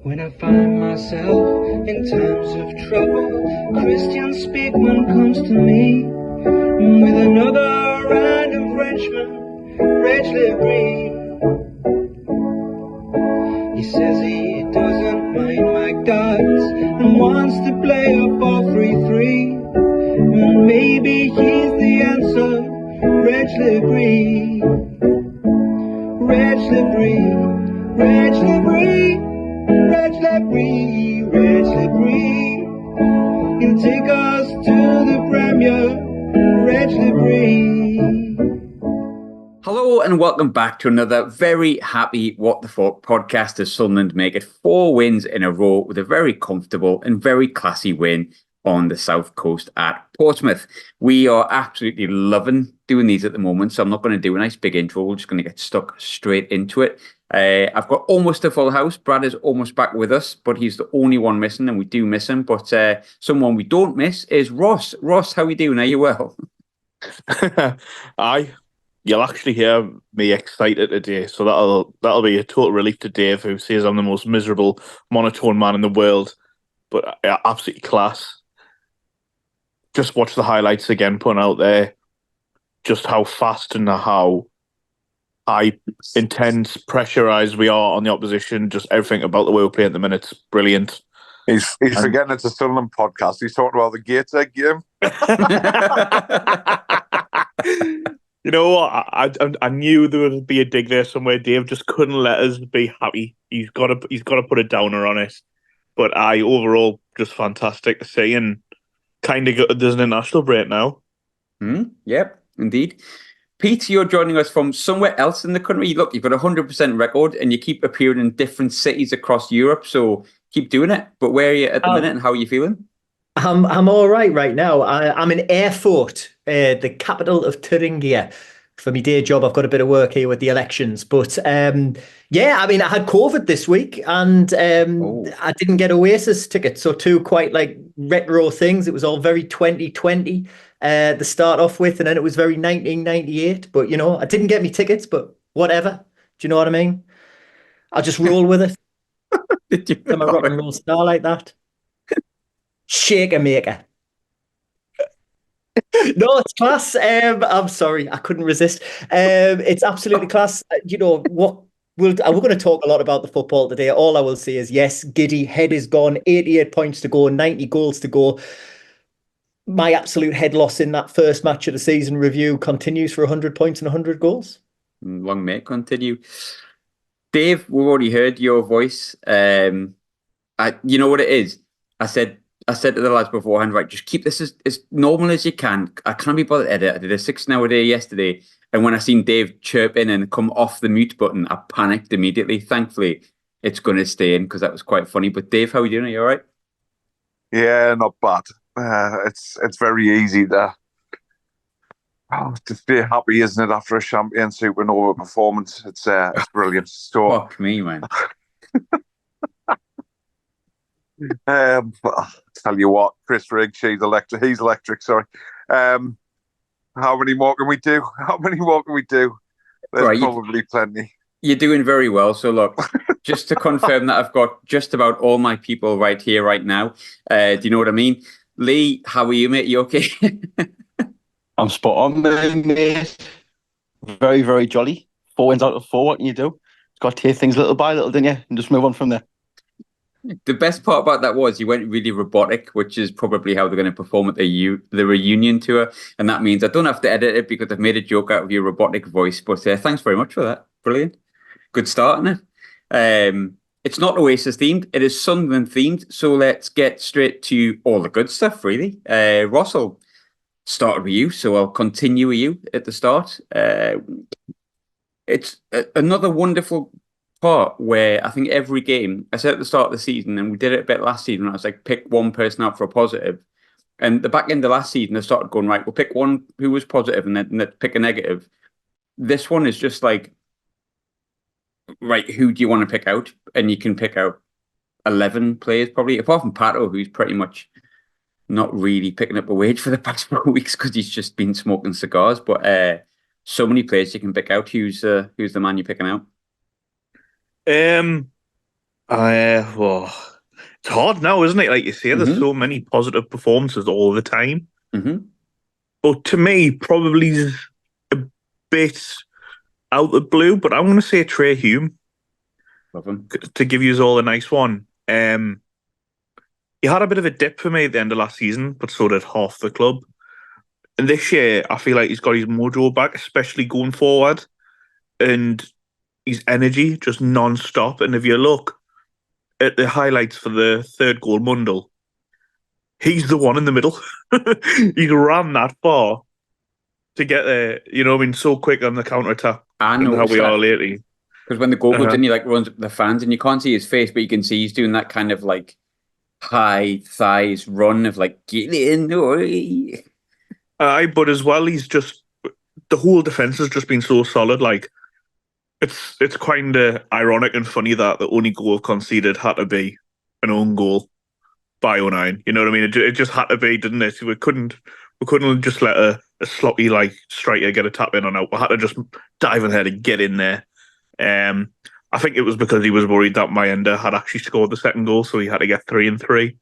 When I find myself in times of trouble, Christian Speakman comes to me with another round of Frenchman, Rachel Green. He says he doesn't mind my guts and wants to play a 4-3-3. And maybe he's the answer, Rachel Green. Rachel Green, Rachel Green. Reg Lebree, he'll take us to the Premier, Reg Lebree. Hello and welcome back to another very happy What the Falk podcast as Sunderland make it 4 wins in a row with a very comfortable and very classy win on the south coast at Portsmouth. We are absolutely loving doing these at the moment, so I'm not going to do a nice big intro. We're just going to get stuck straight into it. I've got almost a full house. Brad is almost back with us, but he's the only one missing, and we do miss him. But someone we don't miss is Ross. Ross, how are you doing? Are you well? Aye. You'll actually hear me excited today, so that'll be a total relief to Dave, who says I'm the most miserable monotone man in the world. But absolutely class. Just watch the highlights again, putting out there just how fast and how high, intense, pressurised we are on the opposition. Just everything about the way we play at the minute is brilliant. He's forgetting it's a Sunderland podcast. He's talking about the Gateshead game. You know what? I knew there would be a dig there somewhere. Dave just couldn't let us be happy. He's got to put a downer on it. But overall just fantastic to see, and kind of good. There's an international break now. Yep, indeed. Pete, you're joining us from somewhere else in the country. Look, you've got a 100% record and you keep appearing in different cities across Europe, so keep doing it. But where are you at the minute and how are you feeling? I'm all right now. I'm in Erfurt, the capital of Thuringia. For my day job, I've got a bit of work here with the elections. But yeah, I mean, I had COVID this week and I didn't get Oasis tickets. So 2 quite like retro things. It was all very 2020 to start off with. And then it was very 1998. But, you know, I didn't get me tickets, but whatever. Do you know what I mean? I'll just roll with it. I'm a rock and roll star like that. Shaker maker. No, it's class. I'm sorry, I couldn't resist. It's absolutely class. You know what? We're going to talk a lot about the football today. All I will say is yes, giddy. Head is gone. 88 points to go. 90 goals to go. My absolute head loss in that first match of the season review continues for 100 points and 100 goals. Long may it continue. Dave, we've already heard your voice. You know what it is? I said to the lads beforehand, right, just keep this as normal as you can. I can't be bothered to edit. I did a 6-hour day yesterday, and when I seen Dave chirp in and come off the mute button, I panicked immediately. Thankfully, it's going to stay in because that was quite funny. But Dave, how are you doing? Are you all right? Yeah, not bad. It's very easy to stay happy, isn't it, after a champion supernova performance? It's brilliant. So, fuck me, man. Tell you what, Chris Rigg, he's electric, sorry. How many more can we do? There's probably plenty. You're doing very well. So look, just to confirm that I've got just about all my people right here, right now. Do you know what I mean? Lee, how are you, mate? You okay? I'm spot on, mate. Very, very jolly. 4 wins out of 4. What can you do? Got to take things little by little, didn't you? And just move on from there. The best part about that was you went really robotic, which is probably how they're going to perform at the reunion tour. And that means I don't have to edit it because I've made a joke out of your robotic voice. But thanks very much for that. Brilliant. Good start, isn't it? It's not Oasis themed. It is Sunderland themed. So let's get straight to all the good stuff, really. Ross, I'll start with you. So I'll continue with you at the start. It's another wonderful part where I think every game, I said at the start of the season, and we did it a bit last season, I was like, pick one person out for a positive. And the back end of last season, I started going, right, we'll pick one who was positive and then pick a negative. This one is just like, right, who do you want to pick out? And you can pick out 11 players probably, apart from Pato, who's pretty much not really picking up a wage for the past 4 weeks because he's just been smoking cigars. But so many players you can pick out. Who's the man you're picking out? Well, it's hard now, isn't it? Like you say, there's so many positive performances all the time. But to me, probably is a bit out the blue. But I'm going to say Trey Hume. Love him. To give you all a nice one. He had a bit of a dip for me at the end of last season, but so did half the club. And this year, I feel like he's got his mojo back, especially going forward. And his energy just non-stop. And if you look at the highlights for the third goal, Mundell, he's the one in the middle. He ran that far to get there, you know what I mean, so quick on the counter-attack. I know how we are lately. Because when the goal goes in, he like runs up the fans and you can't see his face, but you can see he's doing that kind of like high thighs run of like, get in. But as well, he's just, the whole defence has just been so solid. Like, it's kind of ironic and funny that the only goal conceded had to be an own goal by 09. You know what I mean? It just had to be, didn't it? We couldn't just let a sloppy like striker get a tap in or out. We had to just dive in ahead and get in there. I think it was because he was worried that Mayenda had actually scored the second goal, so he had to get 3 and 3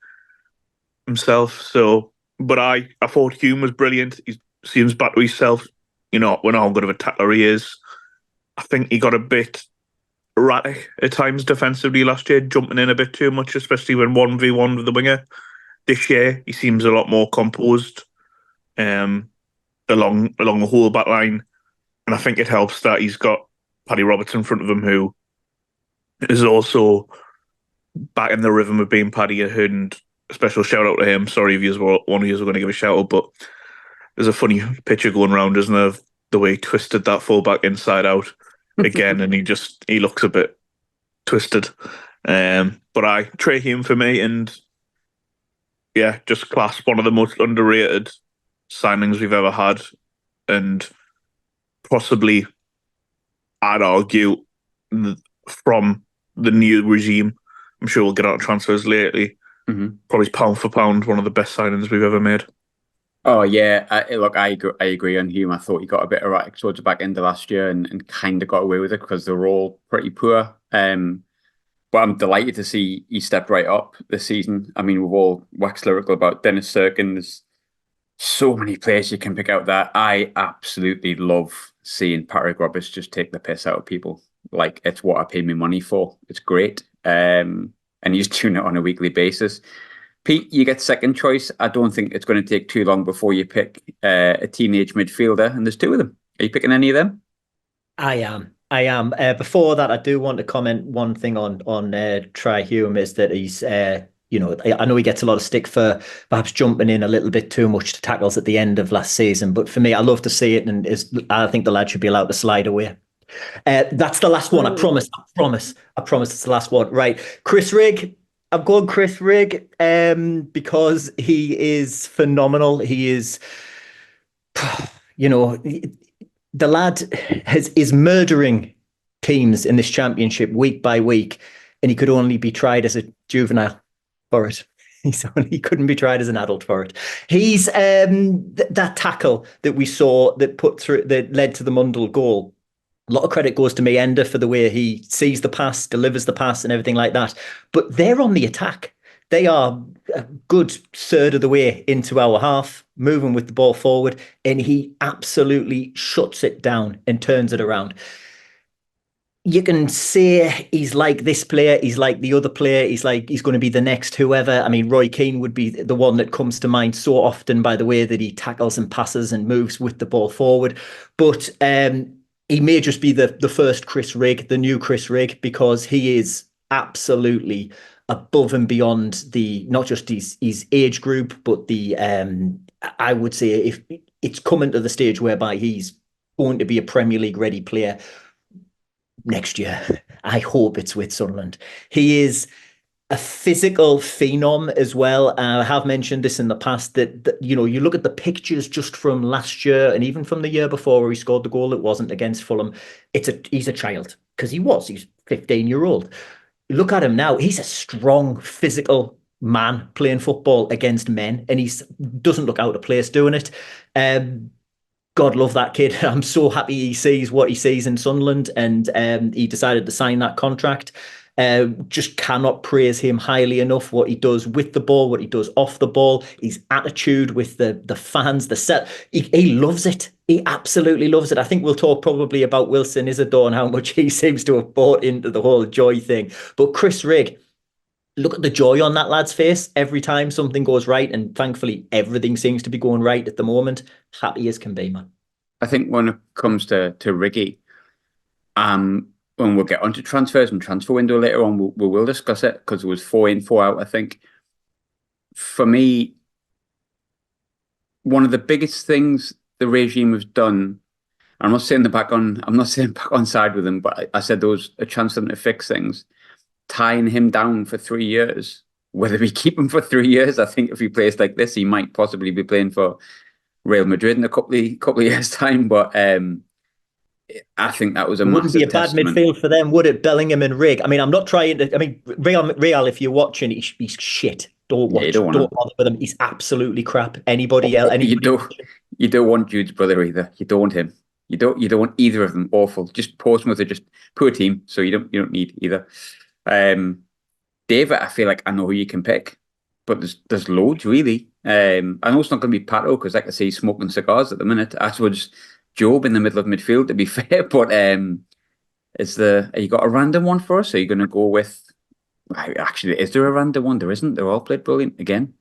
himself. So, but I thought Hume was brilliant. He seems back to himself. You know, we know how good of a tackler he is. I think he got a bit erratic at times defensively last year, jumping in a bit too much, especially when 1v1 with the winger. This year, he seems a lot more composed along the whole back line. And I think it helps that he's got Paddy Roberts in front of him, who is also back in the rhythm of being Paddy, and a special shout out to him. Sorry if one of you were going to give a shout out, but there's a funny picture going around, isn't there, of the way he twisted that fullback inside out again, and he looks a bit twisted. But Trey Hume for me, and yeah, just class, one of the most underrated signings we've ever had, and possibly, I'd argue, from the new regime. I'm sure we'll get out of transfers lately. Probably pound for pound, one of the best signings we've ever made. Oh yeah, I agree on Hume. I thought he got a bit erratic towards the back end of last year and kind of got away with it because they were all pretty poor. But I'm delighted to see he stepped right up this season. I mean, we've all waxed lyrical about Dennis Sirkin. There's so many players you can pick out there. I absolutely love seeing Patrick Roberts just take the piss out of people. Like, it's what I pay my money for. It's great. And he's doing it on a weekly basis. Pete, you get second choice. I don't think it's going to take too long before you pick a teenage midfielder, and there's two of them. Are you picking any of them? I am. Before that, I do want to comment one thing on Trey Hume, is that he's, I know he gets a lot of stick for perhaps jumping in a little bit too much to tackles at the end of last season, but for me, I love to see it, and I think the lad should be allowed to slide away. That's the last one. I promise it's the last one. Right. Chris Rigg. I'm going Chris Rigg because he is phenomenal. He is, the lad is murdering teams in this championship week by week, and he could only be tried as a juvenile for it. He couldn't be tried as an adult for it. He's that tackle that we saw that led to the Mundell goal. A lot of credit goes to Mayenda for the way he sees the pass, delivers the pass and everything like that. But they're on the attack. They are a good third of the way into our half, moving with the ball forward, and he absolutely shuts it down and turns it around. You can say he's like this player, he's like the other player, he's going to be the next whoever. I mean, Roy Keane would be the one that comes to mind so often by the way that he tackles and passes and moves with the ball forward. But he may just be the first Chris Rigg, the new Chris Rigg, because he is absolutely above and beyond not just his age group, but I would say if it's coming to the stage whereby he's going to be a Premier League ready player next year. I hope it's with Sunderland. He is a physical phenom as well. I have mentioned this in the past that you look at the pictures just from last year and even from the year before where he scored the goal that wasn't against Fulham. He's a child because he's 15-year-old. Look at him now. He's a strong physical man playing football against men, and he doesn't look out of place doing it. God love that kid. I'm so happy he sees what he sees in Sunderland, and he decided to sign that contract. Just cannot praise him highly enough. What he does with the ball, what he does off the ball, his attitude with the fans, the set. He loves it. He absolutely loves it. I think we'll talk probably about Wilson Isidore and how much he seems to have bought into the whole joy thing. But Chris Rigg, look at the joy on that lad's face every time something goes right. And thankfully, everything seems to be going right at the moment. Happy as can be, man. I think when it comes to Riggy, when we'll get onto transfers and transfer window later on, we will discuss it because it was 4 in, 4 out, I think. For me, one of the biggest things the regime has done, I'm not saying back on side with him, but I said there was a chance for them to fix things. Tying him down for 3 years, whether we keep him for 3 years, I think if he plays like this, he might possibly be playing for Real Madrid in a couple of years' time. But I think that was a wouldn't be a bad testament. Midfield for them, would it? Bellingham and Rigg. I mean, I'm not trying to. I mean, Real, if you're watching, he's shit. Don't watch. Don't bother with him. He's absolutely crap. Anybody else? You don't want Jude's brother either. You don't want him. You don't want either of them. Awful. Just Portsmouth are just poor team, so you don't need either. David, I feel like I know who you can pick, but there's loads really. I know it's not going to be Pato because I can see smoking cigars at the minute. I suppose Job in the middle of midfield, to be fair. But have you got a random one for us? Are you going to go with? Actually, is there a random one? There isn't. They're all played brilliant again.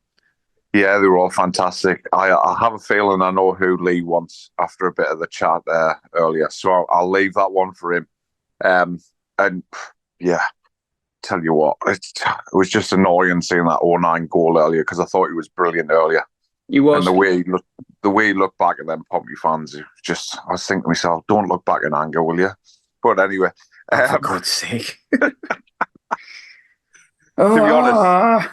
Yeah, they were all fantastic. I have a feeling I know who Lee wants after a bit of the chat there earlier, so I'll leave that one for him. And yeah, tell you what, it was just annoying seeing that 0-9 goal earlier because I thought he was brilliant earlier. He was, and the way he looked back at them Pompey fans, I was thinking to myself, don't look back in anger, will you? But anyway, for God's sake. To be honest,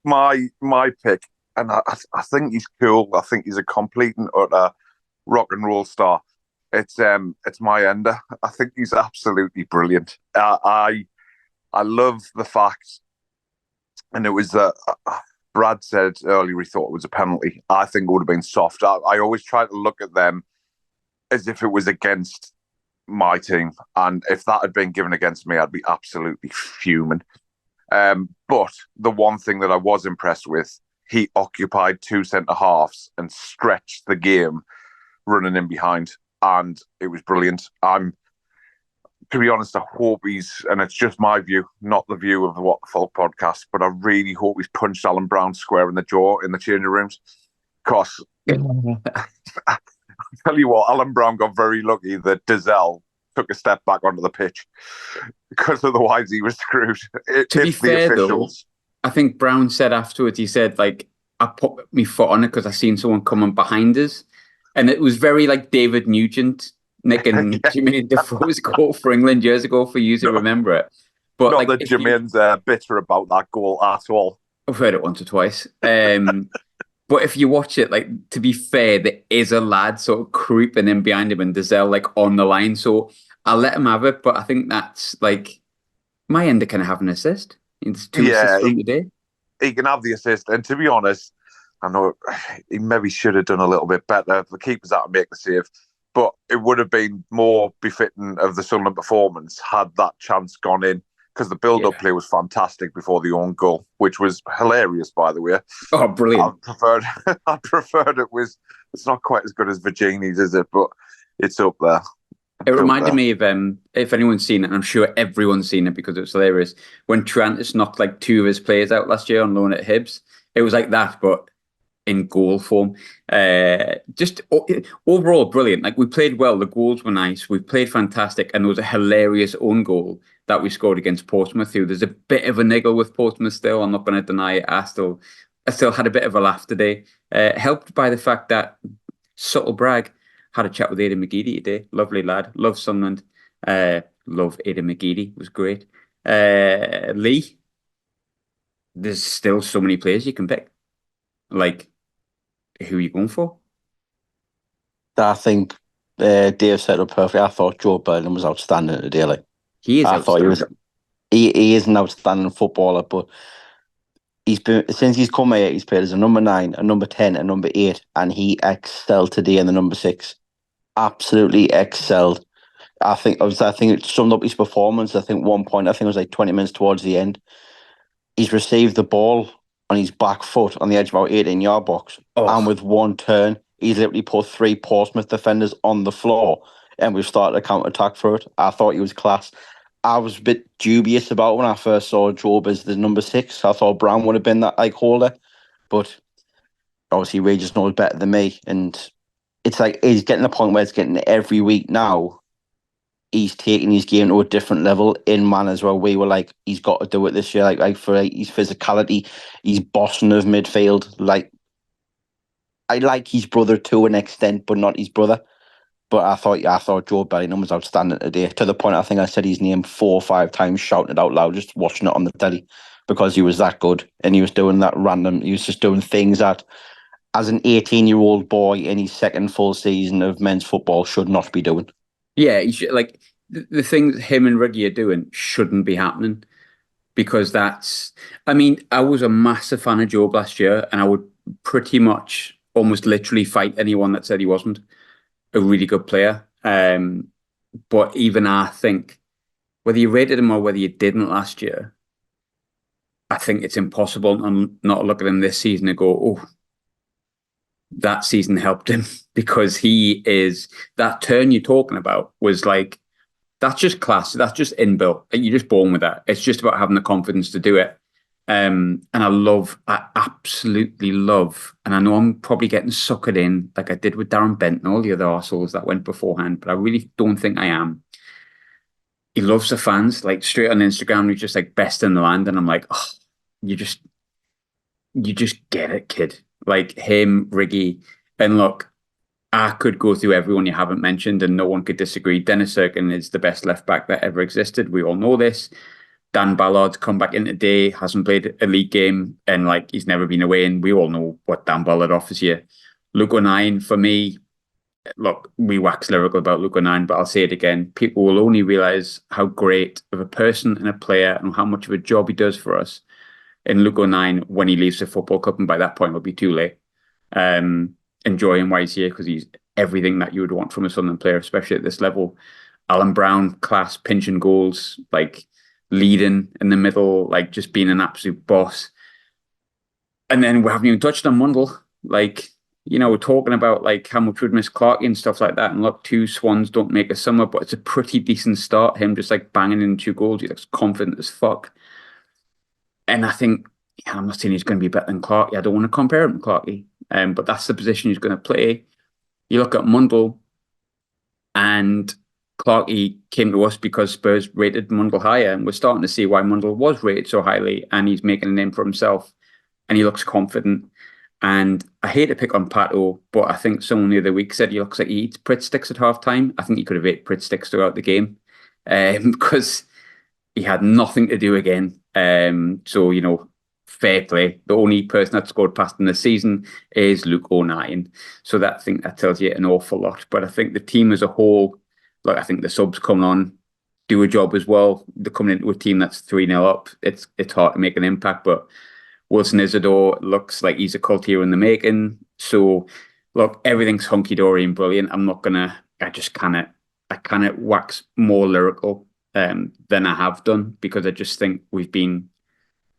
my pick, and I think he's cool. I think he's a complete and utter rock and roll star. It's my ender. I think he's absolutely brilliant. I love the fact, and it was Brad said earlier he thought it was a penalty. I think it would have been soft. I always try to look at them as if it was against my team, and if that had been given against me, I'd be absolutely fuming. But the one thing that I was impressed with, he occupied 2 centre-halves and stretched the game running in behind, and it was brilliant. To be honest, I hope and it's just my view, not the view of the What the Falk podcast, but I really hope he's punched Alan Brown square in the jaw in the changing rooms. Because I tell you what, Alan Brown got very lucky that Dazelle took a step back onto the pitch, because otherwise he was screwed. To be fair, though, I think Brown said afterwards, he said, like, I put my foot on it because I seen someone coming behind us. And it was very like David Nugent nicking Jermaine Defoe's goal for England years ago, for you to remember it. But not that Jermaine's bitter about that goal at all. I've heard it once or twice. But if you watch it, like, to be fair, there is a lad sort of creeping in behind him and Dazelle like on the line. So I'll let him have it. But I think that's like my ender can have an assist. It's 2 assists from today. He can have the assist. And to be honest, I know he maybe should have done a little bit better. The keeper's out to make the save. But it would have been more befitting of the Sunderland performance had that chance gone in, because the build-up play was fantastic before the own goal, which was hilarious, by the way. Oh, brilliant. I preferred it. It's not quite as good as Virgini's, is it? But it's up there. It reminded me of, if anyone's seen it, and I'm sure everyone's seen it because it was hilarious, when Trantis knocked like 2 of his players out last year on loan at Hibs. It was like that, but in goal form. Just overall brilliant. Like, we played well, the goals were nice, we played fantastic, and there was a hilarious own goal that we scored against Portsmouth, who there's a bit of a niggle with Portsmouth still. I'm not going to deny it. I still had a bit of a laugh today, helped by the fact that Subtle Bragg had a chat with Aidan McGeady today. Lovely lad, love Sunderland, love Aidan McGeady, was great. Lee, there's still so many players you can pick. Like, who are you going for? I think Dave said it perfectly. I thought Joe Bellingham was outstanding today. Like, he is. I thought he is an outstanding footballer, but he's been, since he's come here, he's played as a number 9, a number 10, a number 8, and he excelled today in the number 6. Absolutely excelled. I think it summed up his performance. I think one point, I think it was like 20 minutes towards the end, he's received the ball on his back foot on the edge of our 18-yard box, and with one turn, he's literally put 3 Portsmouth defenders on the floor, and we've started a counter-attack for it. I thought he was class. I was a bit dubious about when I first saw Job as the number 6. I thought Brown would have been that holder, but obviously Ray just knows better than me, and it's like he's getting to the point where it's getting every week now. He's taking his game to a different level in man as well. We were like, he's got to do it this year. Like for his physicality, he's bossing of midfield. Like, I like his brother to an extent, but not his brother. But I thought Joe Bellingham was outstanding today, to the point I think I said his name 4 or 5 times, shouting it out loud, just watching it on the telly, because he was that good, and he was doing that random. He was just doing things that, as an 18-year-old boy in his second full season of men's football, should not be doing. Yeah, he should, like the things him and Riggy are doing shouldn't be happening, because that's. I mean, I was a massive fan of Job last year, and I would pretty much almost literally fight anyone that said he wasn't a really good player. But even I think, whether you rated him or whether you didn't last year, I think it's impossible to not look at him this season and go, oh, that season helped him, because he is, that turn you're talking about was like, that's just class. That's just inbuilt. You're just born with that. It's just about having the confidence to do it. And I absolutely love, and I know I'm probably getting suckered in like I did with Darren Bent and all the other arseholes that went beforehand, but I really don't think I am. He loves the fans, like straight on Instagram, he's just like best in the land. And I'm like, oh, you just get it, kid. Like him, Riggy, and look, I could go through everyone you haven't mentioned and no one could disagree. Dennis Serkin is the best left back that ever existed. We all know this. Dan Ballard's come back in today, hasn't played a league game, and like he's never been away, and we all know what Dan Ballard offers you. Luke O'Nien, for me, look, we wax lyrical about Luke O'Nien, but I'll say it again. People will only realise how great of a person and a player and how much of a job he does for us in Luke O'Nien when he leaves the football club, and by that point it'll be too late. Enjoy him while he's here, because he's everything that you would want from a Sunderland player, especially at this level. Alan Brown, class, pinching goals, like leading in the middle, like just being an absolute boss. And then we haven't even touched on Mundle. Like, you know, we're talking about like how much we'd miss Clarkey and stuff like that. And look, 2 swans don't make a summer, but it's a pretty decent start. Him just like banging in 2 goals. He looks confident as fuck. And I think, yeah, I'm not saying he's going to be better than Clarkey. I don't want to compare him to Clarkey. But that's the position he's going to play. You look at Mundle, and Clarkey came to us because Spurs rated Mundle higher, and we're starting to see why Mundle was rated so highly, and he's making a name for himself, and he looks confident. And I hate to pick on Pato, but I think someone the other week said he looks like he eats Pritt sticks at half time. I think he could have ate Pritt sticks throughout the game, because he had nothing to do again. So, you know, fair play. The only person that scored past him this season is Luke O'Nien. So I think that tells you an awful lot. But I think the team as a whole, like I think the subs coming on do a job as well. They're coming into a team that's 3-0 up. It's hard to make an impact, but Wilson Isidore looks like he's a cult hero in the making. So look, everything's hunky-dory and brilliant. I kind of wax more lyrical than I have done, because I just think we've been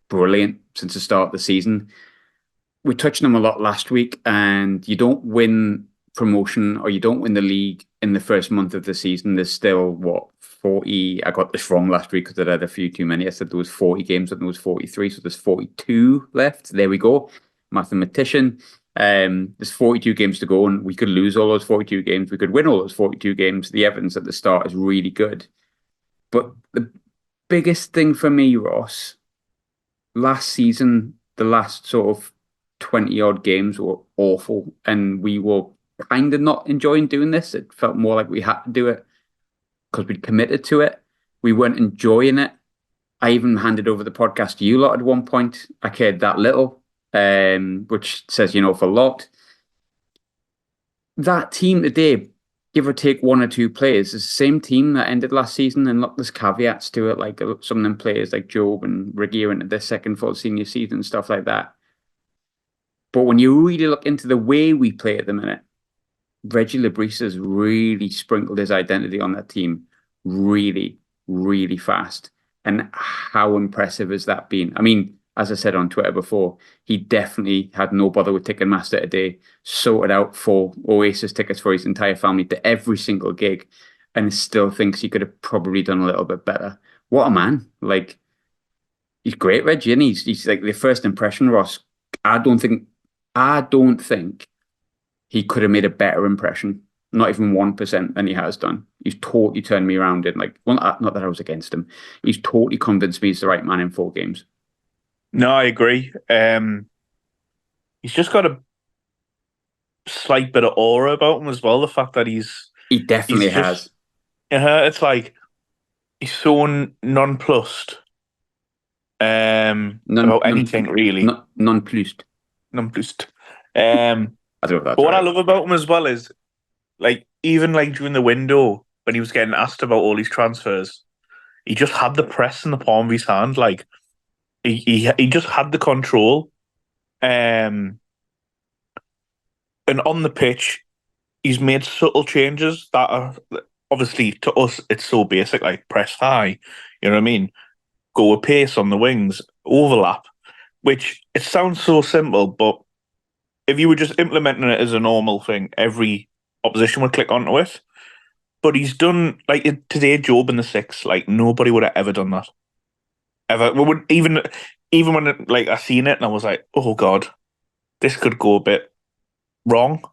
brilliant since the start of the season. We touched on them a lot last week, and you don't win promotion or you don't win the league in the first month of the season. There's still 40. I got this wrong last week because I had a few too many. I said there was 40 games and there was 43, so there's 42 left. There we go, mathematician. There's 42 games to go, and we could lose all those 42 games. We could win all those 42 games. The evidence at the start is really good. But the biggest thing for me, Ross, last season, the last sort of 20-odd games were awful, and we were kind of not enjoying doing this. It felt more like we had to do it because we'd committed to it. We weren't enjoying it. I even handed over the podcast to you lot at one point. I cared that little, which says, you know, for a lot. That team today, give or take 1 or 2 players, is the same team that ended last season. And look, there's caveats to it, like some of them players like Job and Riggy are into their second full senior season and stuff like that. But when you really look into the way we play at the minute, Reggie Lebris has really sprinkled his identity on that team really, really fast. And how impressive has that been? I mean, as I said on Twitter before, he definitely had no bother with Ticketmaster today, sorted out 4 Oasis tickets for his entire family to every single gig, and still thinks he could have probably done a little bit better. What a man. Like, he's great, Reggie, and he's like the first impression, Ross. I don't think he could have made a better impression. Not even 1% than he has done. He's totally turned me around and like, well, not that I was against him. He's totally convinced me he's the right man in 4 games. No, I agree. He's just got a slight bit of aura about him as well. The fact that he definitely has. It's like he's so nonplussed about anything really. Nonplussed. Nonplussed. I don't know if that's but what right. I love about him as well is, like, even like during the window when he was getting asked about all these transfers, he just had the press in the palm of his hand. Like, he just had the control. And on the pitch, he's made subtle changes that are, obviously, to us, it's so basic, like press high, you know what I mean? Go a pace on the wings, overlap, which it sounds so simple, but if you were just implementing it as a normal thing, every opposition would click onto it. But he's done, like, today, Job in the 6, like, nobody would have ever done that. Ever. We would even when I seen it and I was like, oh God, this could go a bit wrong.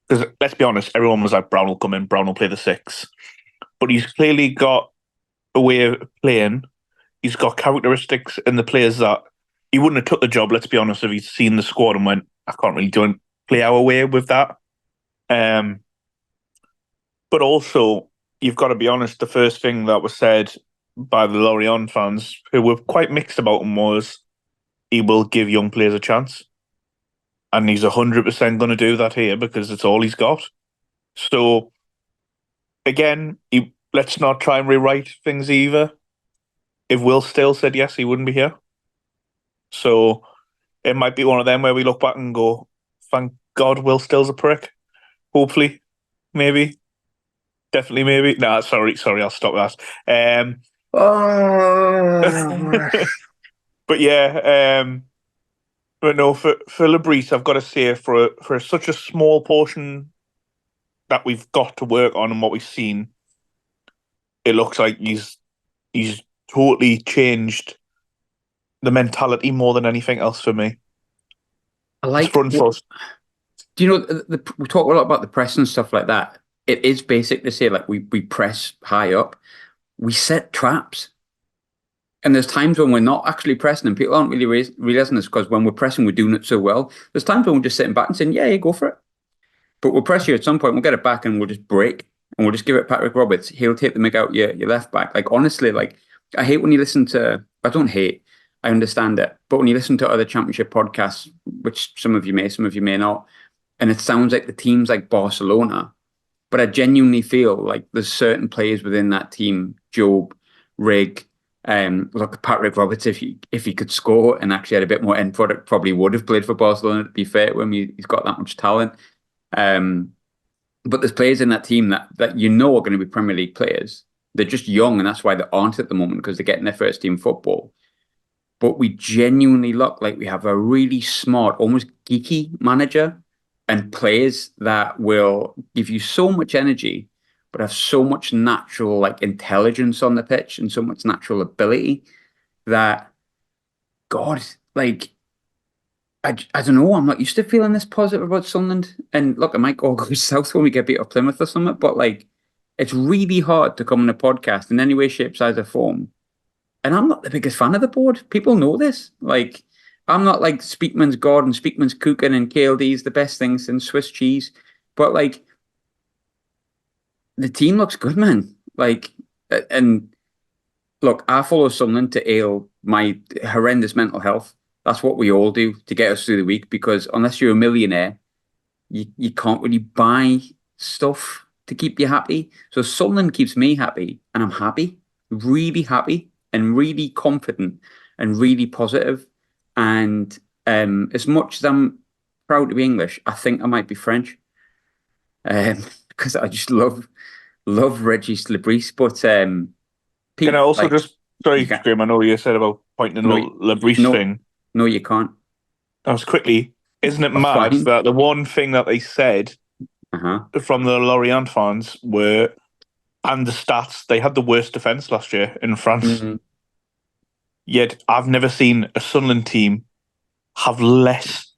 Because let's be honest, everyone was like, Brown will come in, Brown will play the 6. But he's clearly got a way of playing. He's got characteristics in the players that he wouldn't have took the job, let's be honest, if he'd seen the squad and went, I can't really play our way with that. But also, you've got to be honest, the first thing that was said by the Lorient fans, who were quite mixed about him, was he will give young players a chance. And he's 100% going to do that here because it's all he's got. So, again, let's not try and rewrite things either. If Will still said yes, he wouldn't be here. So, it might be one of them where we look back and go, thank God Will Still's a prick. Hopefully. Maybe. Definitely maybe. Nah, sorry, I'll stop that. But yeah, but no, for Lebris, I've got to say, for such a small portion that we've got to work on and what we've seen, it looks like he's totally changed the mentality more than anything else for me. I like front foot. Do you know we talk a lot about the press and stuff like that? It is basic to say, like, we press high up, we set traps. And there's times when we're not actually pressing, and people aren't really realizing this because when we're pressing, we're doing it so well. There's times when we're just sitting back and saying, yeah, go for it. But we'll press you at some point, we'll get it back and we'll just break and we'll just give it Patrick Roberts. He'll take the mick out your left back. Like, honestly, like, I hate when you listen to, I don't hate, I understand it. But when you listen to other championship podcasts, which some of you may not, and it sounds like the team's like Barcelona. But I genuinely feel like there's certain players within that team, Job, Rig, look, Patrick Roberts, if he could score and actually had a bit more end product, probably would have played for Barcelona, to be fair to him. He's got that much talent. But there's players in that team that you know are going to be Premier League players. They're just young, and that's why they aren't at the moment, because they're getting their first team football. But we genuinely look like we have a really smart, almost geeky manager and players that will give you so much energy, but have so much natural, like, intelligence on the pitch and so much natural ability that, God, like, I don't know, I'm not used to feeling this positive about Sunderland. And look, it might all go south when we get beat up Plymouth or something, but, like, it's really hard to come on a podcast in any way, shape, size, or form. And I'm not the biggest fan of the board. People know this. Like, I'm not like Speakman's God and Speakman's cooking and KLD's the best thing since Swiss cheese. But, like, the team looks good, man. Like, and look, I follow Sunderland to ail my horrendous mental health. That's what we all do to get us through the week, because unless you're a millionaire, you can't really buy stuff to keep you happy. So Sunderland keeps me happy, and I'm happy, really happy, and really confident and really positive. And as much as I'm proud to be English, I think I might be French. because I just love Regis Lebris. But Pete, Can I also like, just, sorry, you can't- Graham, I know you said about pointing the Labrise thing. No, you can't. That was quickly. Isn't it mad Fine. that the one thing that they said Uh-huh. from the Lorient fans were, and the stats, they had the worst defence last year in France. Mm-hmm. Yet I've never seen a Sunderland team have less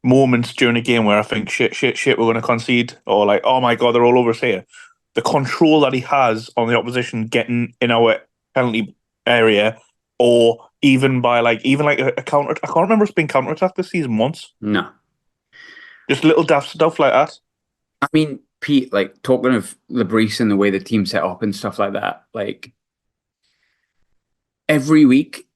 moments during a game where I think, shit, we're going to concede, or like, oh my God, they're all over us here. The control that he has on the opposition getting in our penalty area, or even by like a counter. I can't remember us being counter-attacked this season once. No. Just little daft stuff like that. I mean, Pete, like, talking of Lebris and the way the team set up and stuff like that, like, every week,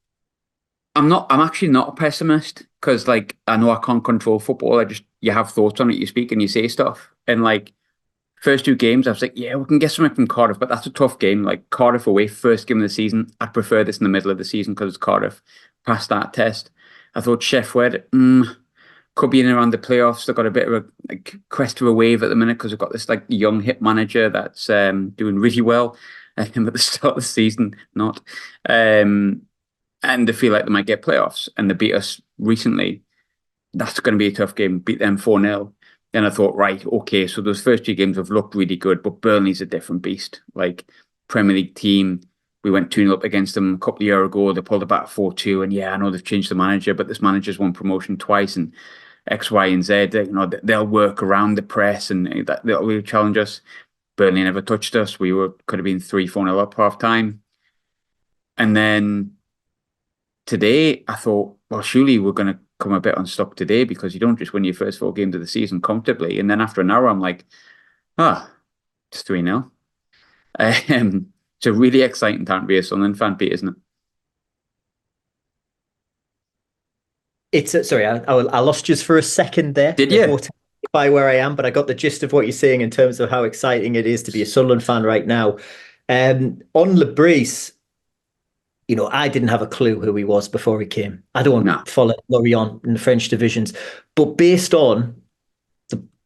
I'm actually not a pessimist, because, like, I know I can't control football. You have thoughts on it, you speak and you say stuff. And, like, first 2 games, I was like, yeah, we can get something from Cardiff, but that's a tough game. Like, Cardiff away, first game of the season. I'd prefer this in the middle of the season because it's Cardiff. Past that test. I thought Sheffield could be in around the playoffs. They've got a bit of a crest of a wave at the minute because they've got this like young hip manager that's doing really well at the start of the season. Not. And they feel like they might get playoffs, and they beat us recently. That's going to be a tough game. Beat them 4-0. Then I thought, right, okay, so those first 2 games have looked really good, but Burnley's a different beast. Like, Premier League team, we went 2-0 up against them a couple of years ago. They pulled it back 4-2, and yeah, I know they've changed the manager, but this manager's won promotion twice, and X, Y, and Z. You know, they'll work around the press, and they'll really challenge us. Burnley never touched us. We could have been 3-4-0 up half time, and then today I thought, well, surely we're going to come a bit unstuck today, because you don't just win your first 4 games of the season comfortably. And then after an hour, I'm like, it's 3-0. It's a really exciting time to be a Sunderland fan, Pete, isn't it? Sorry, I lost just for a second there. Did you? By where I am, but I got the gist of what you're saying in terms of how exciting it is to be a Sunderland fan right now. On Lebris, you know, I didn't have a clue who he was before he came. I don't follow Lorient in the French divisions, but based on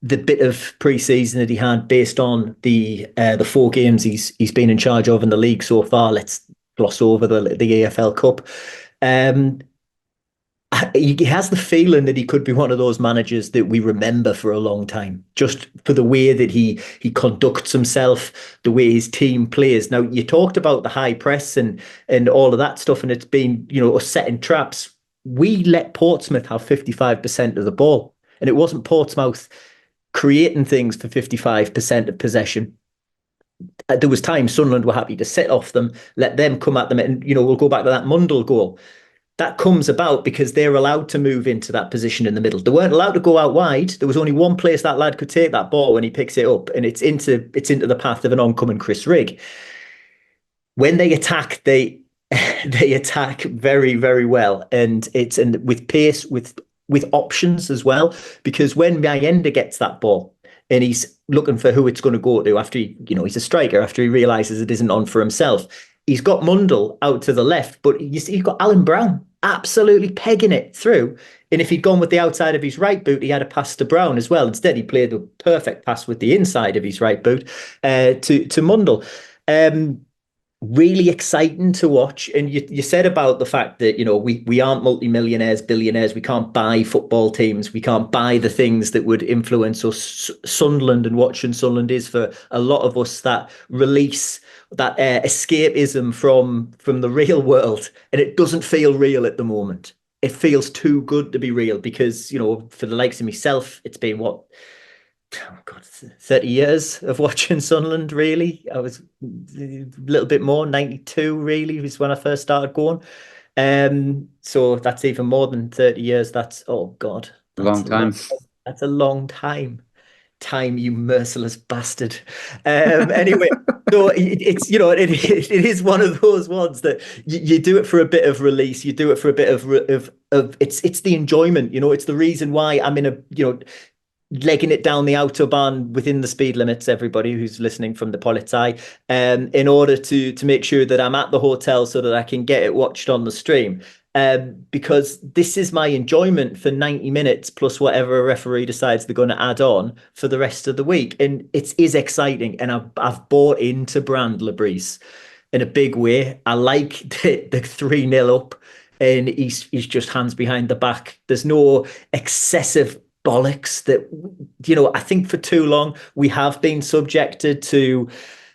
the bit of pre-season that he had, based on the 4 games he's been in charge of in the league so far, let's gloss over the EFL Cup. He has the feeling that he could be one of those managers that we remember for a long time, just for the way that he conducts himself, the way his team plays. Now, you talked about the high press and all of that stuff, and it's been, you know, us setting traps. We let Portsmouth have 55% of the ball, and it wasn't Portsmouth creating things for 55% of possession. There was times Sunderland were happy to sit off them, let them come at them, and, you know, we'll go back to that Mundell goal. That comes about because they're allowed to move into that position in the middle. They weren't allowed to go out wide. There was only one place that lad could take that ball when he picks it up, and it's into the path of an oncoming Chris Rigg. When they attack, they attack very, very well, and with pace, with options as well. Because when Mayenda gets that ball and he's looking for who it's going to go to after he's a striker, after he realizes it isn't on for himself. He's got Mundell out to the left, but you've got Alan Brown absolutely pegging it through. And if he'd gone with the outside of his right boot, he had a pass to Brown as well. Instead, he played the perfect pass with the inside of his right boot to Mundell. Really exciting to watch. And you said about the fact that, you know, we aren't multimillionaires, billionaires. We can't buy football teams. We can't buy the things that would influence us. Sunderland and watching Sunderland is for a lot of us that release, that escapism from the real world. And it doesn't feel real at the moment. It feels too good to be real because, you know, for the likes of myself, it's been 30 years of watching Sunderland, really. I was a little bit more, 92 really was when I first started going. So that's even more than 30 years. That's, oh God. Long time. That's a long time. Time, you merciless bastard. Anyway, so it's, you know, it is one of those ones that you do it for a bit of release. You do it for a bit of it's the enjoyment, you know, it's the reason why I'm in a, you know, legging it down the autobahn within the speed limits, everybody who's listening from the Polizei, in order to make sure that I'm at the hotel so that I can get it watched on the stream. because this is my enjoyment for 90 minutes plus whatever a referee decides they're going to add on for the rest of the week. And it is exciting. And I've bought into Brand Lebreeze in a big way. I like the 3-0 up, and he's just hands behind the back. There's no excessive bollocks that, I think for too long we have been subjected to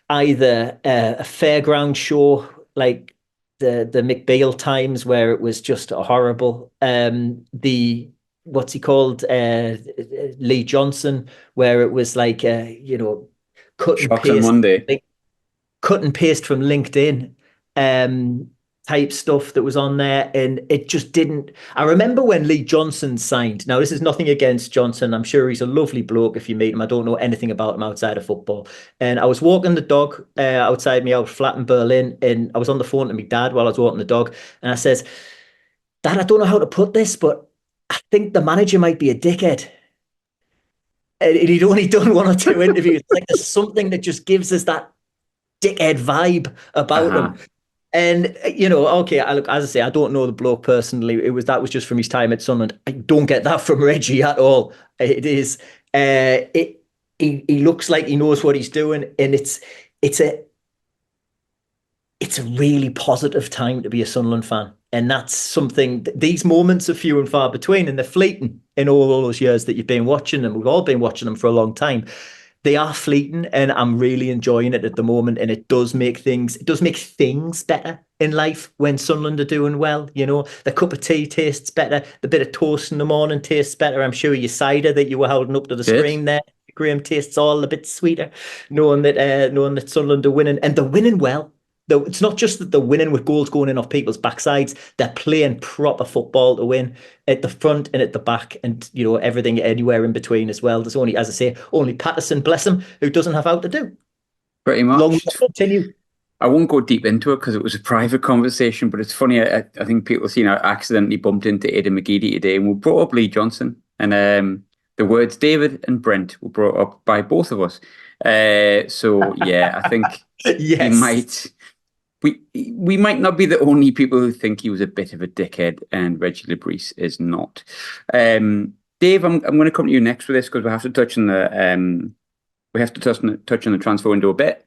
either a fairground show like the McBeal times, where it was just horrible. What's he called? Lee Johnson, where it was like, cut and Shocks on paste, Monday. cut and paste from LinkedIn type stuff that was on there, and it just didn't. I remember when Lee Johnson signed. Now, this is nothing against Johnson. I'm sure he's a lovely bloke if you meet him. I don't know anything about him outside of football. And I was walking the dog outside my house flat in Berlin, and I was on the phone to my dad while I was walking the dog, and I says, "Dad, I don't know how to put this, but I think the manager might be a dickhead." And he'd only done 1 or 2 interviews. Like, there's something that just gives us that dickhead vibe about him. And okay, look, as I say, I don't know the bloke personally. That was just from his time at Sunderland. I don't get that from Reggie at all. It is he looks like he knows what he's doing, and it's a really positive time to be a Sunderland fan. And that's something, these moments are few and far between, and they're fleeting in all those years that you've been watching them. We've all been watching them for a long time. They are fleeting, and I'm really enjoying it at the moment. And it does make things better in life when Sunderland are doing well. The cup of tea tastes better. The bit of toast in the morning tastes better. I'm sure your cider that you were holding up to the screen there, Graham, tastes all a bit sweeter, knowing that Sunderland are winning, and they're winning well. Though it's not just that they're winning with goals going in off people's backsides. They're playing proper football to win at the front and at the back, and everything anywhere in between as well. There's only, as I say, only Patterson, bless him, who doesn't have out to do. Pretty much. Long continue. I won't go deep into it because it was a private conversation, but it's funny. I think people have seen I accidentally bumped into Aidan McGeady today, and we brought up Lee Johnson, and the words David and Brent were brought up by both of us. So yeah, I think yes. he might. We might not be the only people who think he was a bit of a dickhead, and Reggie Lebreeze is not. Dave, I'm going to come to you next with this because we have to touch on the transfer window a bit.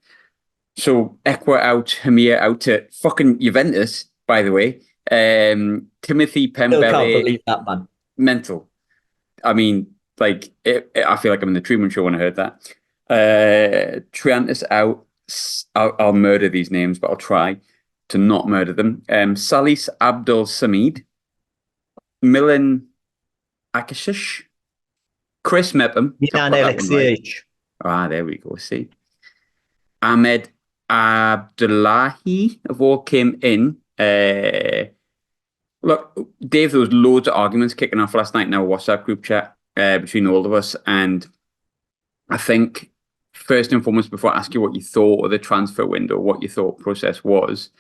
So Ekwa out, Hamir out to fucking Juventus, by the way. Timothy Pembele. Still can't believe that, man. Mental. I mean, I feel like I'm in the Truman Show when I heard that. Triantis out. I'll murder these names, but I'll try to not murder them. Salis Abdul Samid, Milan Akashish, Chris Mepham. Milan Alexievich. There we go. See, Ahmed Abdullahi have all came in. Look, Dave, there was loads of arguments kicking off last night in our WhatsApp group chat between all of us, and I think, first and foremost, before I ask you what you thought of the transfer window, what your thought process was,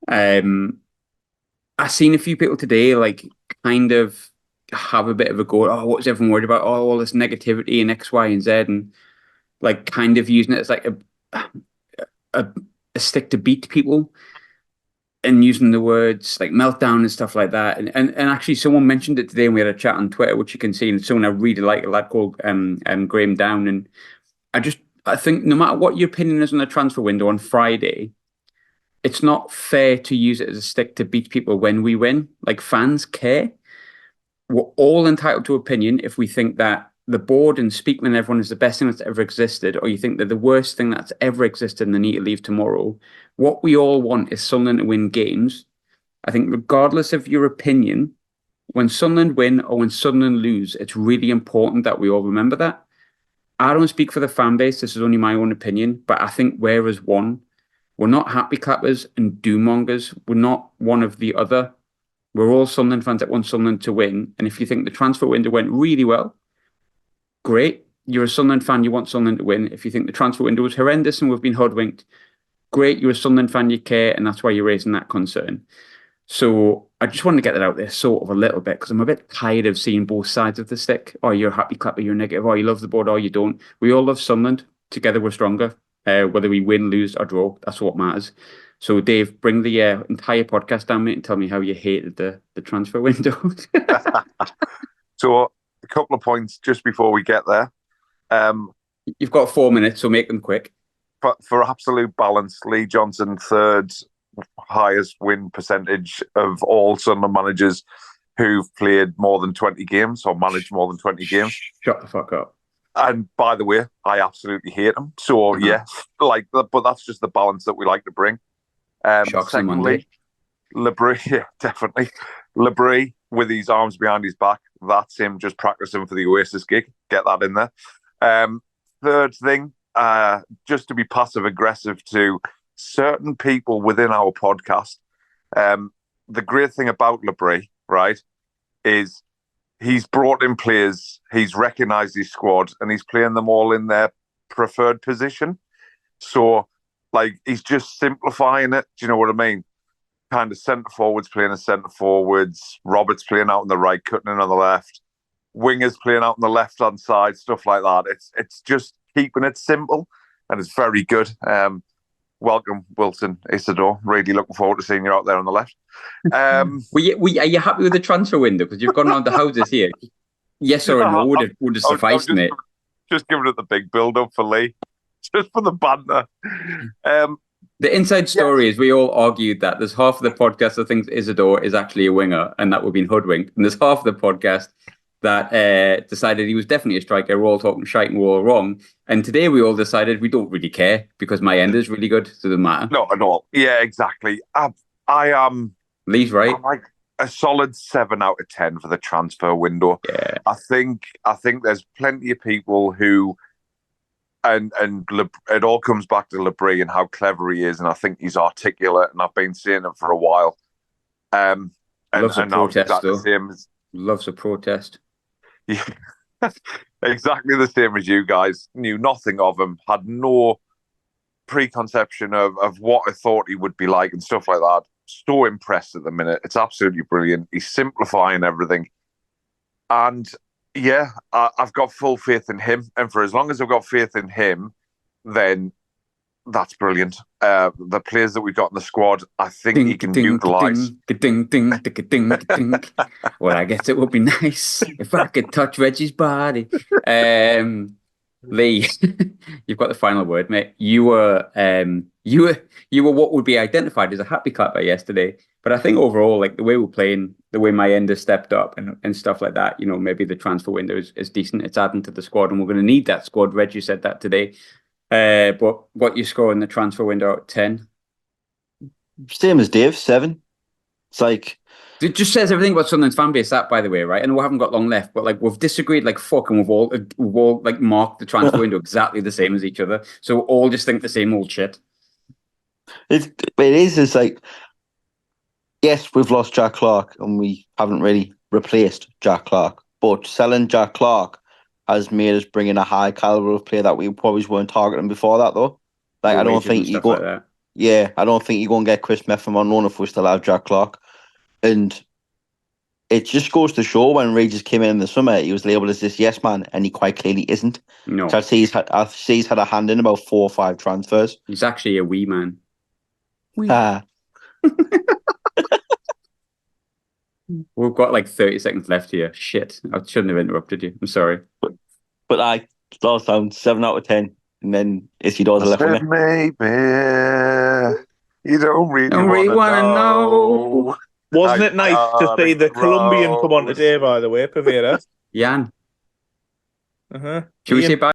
I've seen a few people today kind of have a bit of a go, oh, what's everyone worried about? Oh, all this negativity and X, Y, and Z, and kind of using it as a stick to beat people, and using the words like meltdown and stuff like that. And actually, someone mentioned it today, and we had a chat on Twitter, which you can see, and someone I really like, a lad called Graham Down, and I think no matter what your opinion is on the transfer window on Friday, it's not fair to use it as a stick to beat people when we win. Fans care. We're all entitled to opinion if we think that the board and Speakman and everyone is the best thing that's ever existed, or you think they're the worst thing that's ever existed and they need to leave tomorrow. What we all want is Sunderland to win games. I think regardless of your opinion, when Sunderland win or when Sunderland lose, it's really important that we all remember that. I don't speak for the fan base. This is only my own opinion, but I think we're as one. We're not happy clappers and doom-mongers. We're not one of the other. We're all Sunderland fans that want Sunderland to win. And if you think the transfer window went really well, great. You're a Sunderland fan. You want Sunderland to win. If you think the transfer window was horrendous and we've been hoodwinked, great. You're a Sunderland fan. You care, and that's why you're raising that concern. So I just wanted to get that out there sort of a little bit, because I'm a bit tired of seeing both sides of the stick. Oh, you're a happy clapper, you're negative. Oh, you love the board, or you don't. We all love Sunderland. Together we're stronger. Whether we win, lose, or draw, that's what matters. So, Dave, bring the entire podcast down, mate, and tell me how you hated the transfer window. So, a couple of points just before we get there. You've got 4 minutes, so make them quick. For absolute balance, Lee Johnson, third highest win percentage of all Sunderland managers who've played more than 20 games or managed more than 20 games. Shut the fuck up. And by the way, I absolutely hate him. So, yeah, but that's just the balance that we like to bring. Shocks on Monday. Labrie, yeah, definitely. Labrie with his arms behind his back. That's him just practicing for the Oasis gig. Get that in there. Third thing, just to be passive aggressive to certain people within our podcast. The great thing about Labrie, right, is he's brought in players, he's recognised his squad, and he's playing them all in their preferred position. So, like, he's just simplifying it. Do you know what I mean? Kind of centre forwards playing as centre forwards, Roberts playing out on the right, cutting in on the left, wingers playing out on the left hand side, stuff like that. It's just keeping it simple, and it's very good. Welcome, Wilson Isidore. Really looking forward to seeing you out there on the left. Are you happy with the transfer window? Because you've gone around the houses here. Yes or no would have sufficed, mate. Just giving it the big build up for Lee, just for the banter. The inside story is we all argued that there's half of the podcast that thinks Isidore is actually a winger and that we've been hoodwinked. And there's half of the podcast that decided he was definitely a striker. We're all talking shite and we're all wrong. And today we all decided we don't really care because my end is really good, so it doesn't matter. Not at all. Yeah, exactly. I am... Lee's right. I'm like a solid 7 out of 10 for the transfer window. Yeah. I think there's plenty of people who... And it all comes back to Labrie and how clever he is, and I think he's articulate, and I've been saying it for a while. Loves a protest, though. Loves a protest. Yeah, exactly the same as you guys. Knew nothing of him, had no preconception of what I thought he would be like and stuff like that. So impressed at the minute. It's absolutely brilliant. He's simplifying everything. And yeah, I've got full faith in him. And for as long as I've got faith in him, then that's brilliant. The players that we've got in the squad, I think he can utilise. Well, I guess it would be nice if I could touch Reggie's body. Lee, you've got the final word, mate. You were what would be identified as a happy clapper yesterday. But I think overall, like the way we're playing, the way my end has stepped up and stuff like that, maybe the transfer window is decent. It's adding to the squad, and we're going to need that squad. Reggie said that today. But what you score in the transfer window at 10? Same as Dave, 7. It's like... It just says everything about Sunderland's fan base, that, by the way, right? And we haven't got long left, but like we've disagreed like fuck, and we've all like marked the transfer window exactly the same as each other. So we all just think the same old shit. It's like, yes, we've lost Jack Clark and we haven't really replaced Jack Clark, but selling Jack Clark has made us bring in a high caliber of player that we probably weren't targeting before that, though. Like, I don't think you go. Like, yeah, I don't think you're going to get Chris Meffam on loan if we still have Jack Clark. And it just goes to show when Regis came in the summer, he was labelled as this yes man, and he quite clearly isn't. No. So I'd say he's had a hand in about 4 or 5 transfers. He's actually a wee man. We've got like 30 seconds left here. Shit, I shouldn't have interrupted you. I'm sorry. But I last time 7 out of 10, and then Isidore's left for me. Maybe you don't really want to know. Wasn't it nice to see the Colombian come on today, by the way, Pavera? Jan. Uh-huh. Should we say bye?